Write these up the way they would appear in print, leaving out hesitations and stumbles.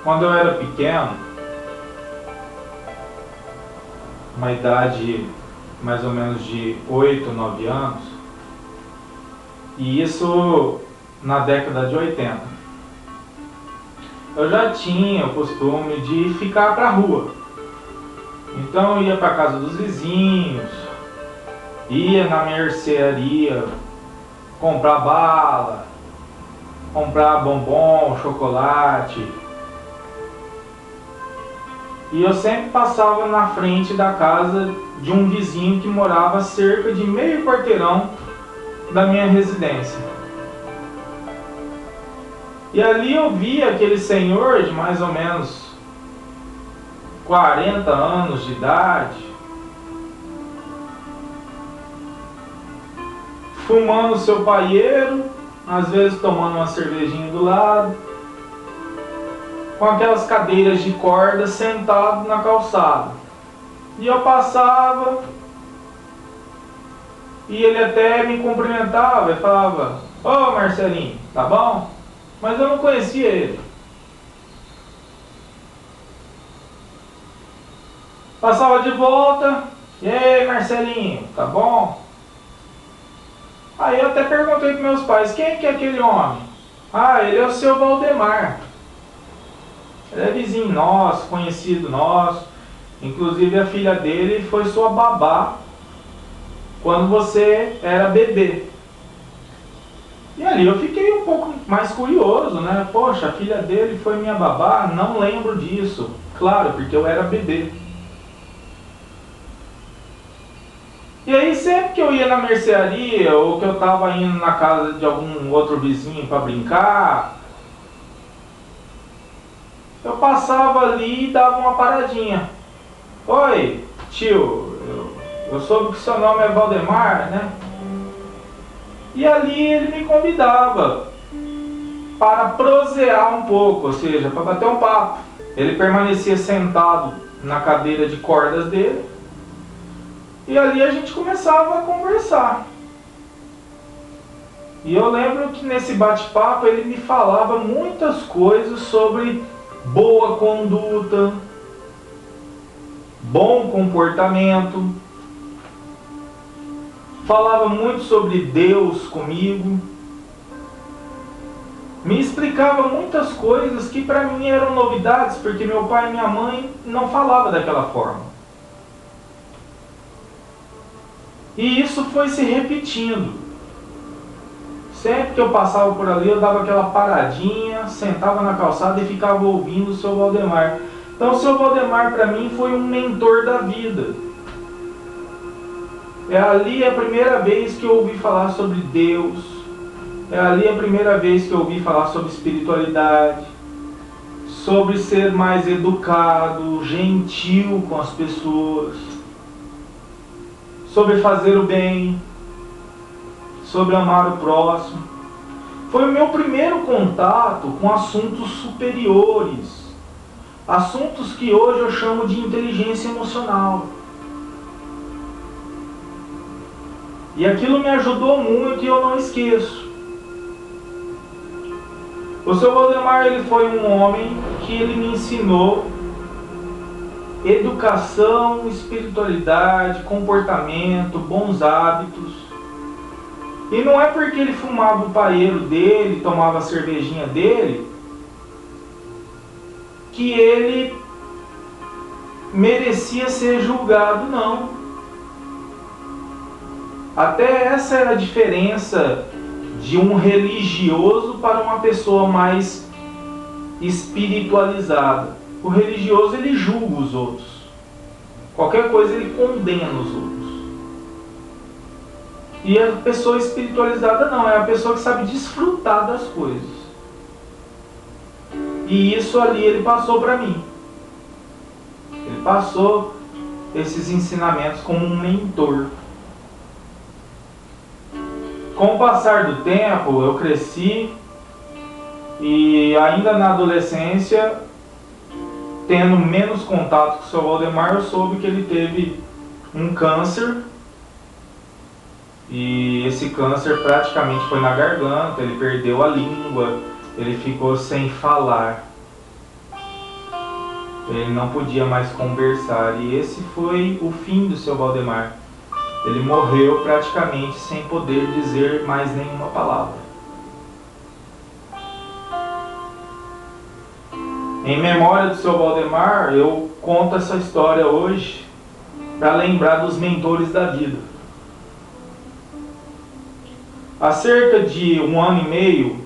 Quando eu era pequeno, uma idade mais ou menos de 8, 9 anos, e isso na década de 80, eu já tinha o costume de ficar pra rua. Então eu ia pra casa dos vizinhos, ia na mercearia comprar bala, comprar bombom, chocolate. E eu sempre passava na frente da casa de um vizinho que morava a cerca de meio quarteirão da minha residência. E ali eu via aquele senhor de mais ou menos 40 anos de idade, fumando seu paieiro, às vezes tomando uma cervejinha do lado, com aquelas cadeiras de corda, sentado na calçada. E eu passava, e ele até me cumprimentava e falava: "Ô Marcelinho, tá bom?" Mas eu não conhecia ele. Passava de volta: "E aí Marcelinho, tá bom?" Aí eu até perguntei para meus pais: "Quem que é aquele homem?" "Ah, ele é o seu Valdemar. Ele é vizinho nosso, conhecido nosso. Inclusive a filha dele foi sua babá quando você era bebê." E ali eu fiquei um pouco mais curioso, né? Poxa, a filha dele foi minha babá? Não lembro disso. Claro, porque eu era bebê. E aí sempre que eu ia na mercearia ou que eu estava indo na casa de algum outro vizinho para brincar, eu passava ali e dava uma paradinha. "Oi, tio, eu soube que seu nome é Valdemar, né?" E ali ele me convidava para prosear um pouco, ou seja, para bater um papo. Ele permanecia sentado na cadeira de cordas dele e ali a gente começava a conversar. E eu lembro que nesse bate-papo ele me falava muitas coisas sobre boa conduta, bom comportamento, falava muito sobre Deus comigo, me explicava muitas coisas que para mim eram novidades, porque meu pai e minha mãe não falavam daquela forma. E isso foi se repetindo. Sempre que eu passava por ali, eu dava aquela paradinha, sentava na calçada e ficava ouvindo o seu Valdemar. Então o seu Valdemar para mim foi um mentor da vida. É ali a primeira vez que eu ouvi falar sobre Deus. É ali a primeira vez que eu ouvi falar sobre espiritualidade, sobre ser mais educado, gentil com as pessoas, sobre fazer o bem, sobre amar o próximo. Foi o meu primeiro contato com assuntos superiores, assuntos que hoje eu chamo de inteligência emocional. E aquilo me ajudou muito e eu não esqueço. O seu Valdemar, ele foi um homem que ele me ensinou educação, espiritualidade, comportamento, bons hábitos. E não é porque ele fumava o paeiro dele, tomava a cervejinha dele, que ele merecia ser julgado, não. Até essa era a diferença de um religioso para uma pessoa mais espiritualizada. O religioso, ele julga os outros. Qualquer coisa ele condena os outros. E a pessoa espiritualizada não, é a pessoa que sabe desfrutar das coisas. E isso ali ele passou para mim. Ele passou esses ensinamentos como um mentor. Com o passar do tempo, eu cresci e ainda na adolescência, tendo menos contato com o seu Valdemar, eu soube que ele teve um câncer. E esse câncer praticamente foi na garganta, ele perdeu a língua, ele ficou sem falar. Ele não podia mais conversar, e esse foi o fim do seu Valdemar. Ele morreu praticamente sem poder dizer mais nenhuma palavra. Em memória do seu Valdemar, eu conto essa história hoje para lembrar dos mentores da vida. Há cerca de 1 ano e meio,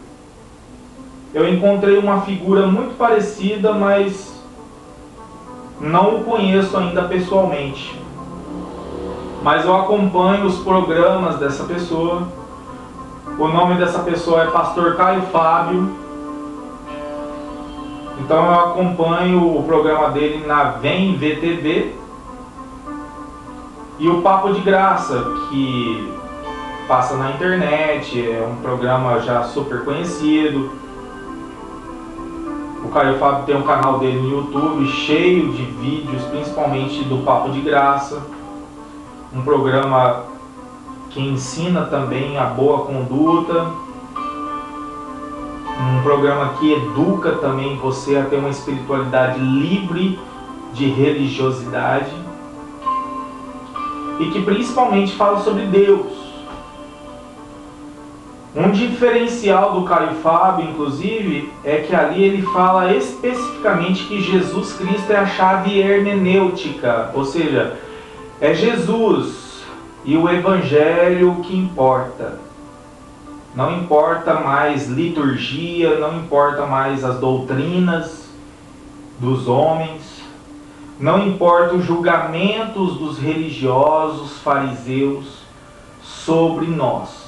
eu encontrei uma figura muito parecida, mas não o conheço ainda pessoalmente. Mas eu acompanho os programas dessa pessoa. O nome dessa pessoa é Pastor Caio Fábio. Então eu acompanho o programa dele na Vem VTV. E o Papo de Graça, que passa na internet, é um programa já super conhecido. O Caio Fábio tem um canal dele no YouTube cheio de vídeos, principalmente do Papo de Graça. Um programa que ensina também a boa conduta. Um programa que educa também você a ter uma espiritualidade livre de religiosidade. E que principalmente fala sobre Deus. Um diferencial do Caio Fábio, inclusive, é que ali ele fala especificamente que Jesus Cristo é a chave hermenêutica, ou seja, é Jesus e o Evangelho que importa. Não importa mais liturgia, não importa mais as doutrinas dos homens, não importa os julgamentos dos religiosos fariseus sobre nós.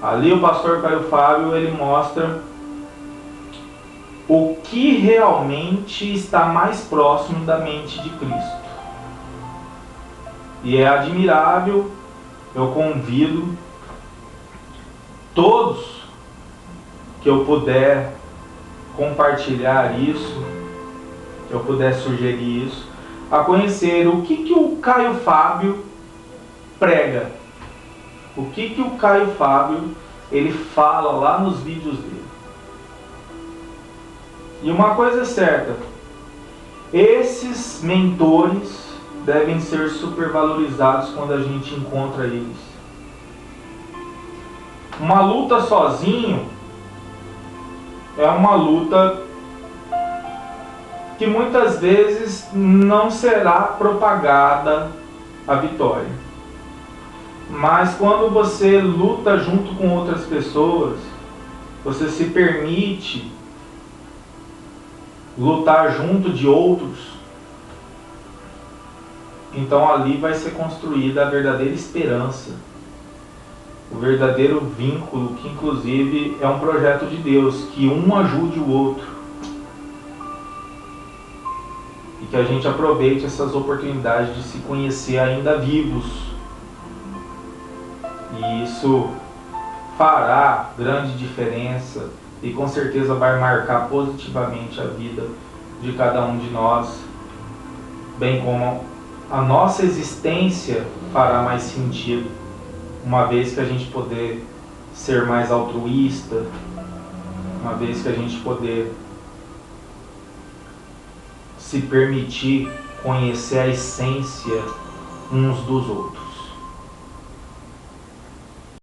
Ali o pastor Caio Fábio, ele mostra o que realmente está mais próximo da mente de Cristo. E é admirável, eu convido todos que eu puder compartilhar isso, que eu puder sugerir isso, a conhecer o que o Caio Fábio prega. O que o Caio Fábio ele fala lá nos vídeos dele. E uma coisa é certa, esses mentores devem ser supervalorizados quando a gente encontra eles. Uma luta sozinho é uma luta que muitas vezes não será propagada a vitória. Mas quando você luta junto com outras pessoas, você se permite lutar junto de outros, então ali vai ser construída a verdadeira esperança, o verdadeiro vínculo, que inclusive é um projeto de Deus, que um ajude o outro. E que a gente aproveite essas oportunidades de se conhecer ainda vivos. E isso fará grande diferença e com certeza vai marcar positivamente a vida de cada um de nós, bem como a nossa existência fará mais sentido, uma vez que a gente poder ser mais altruísta, uma vez que a gente poder se permitir conhecer a essência uns dos outros.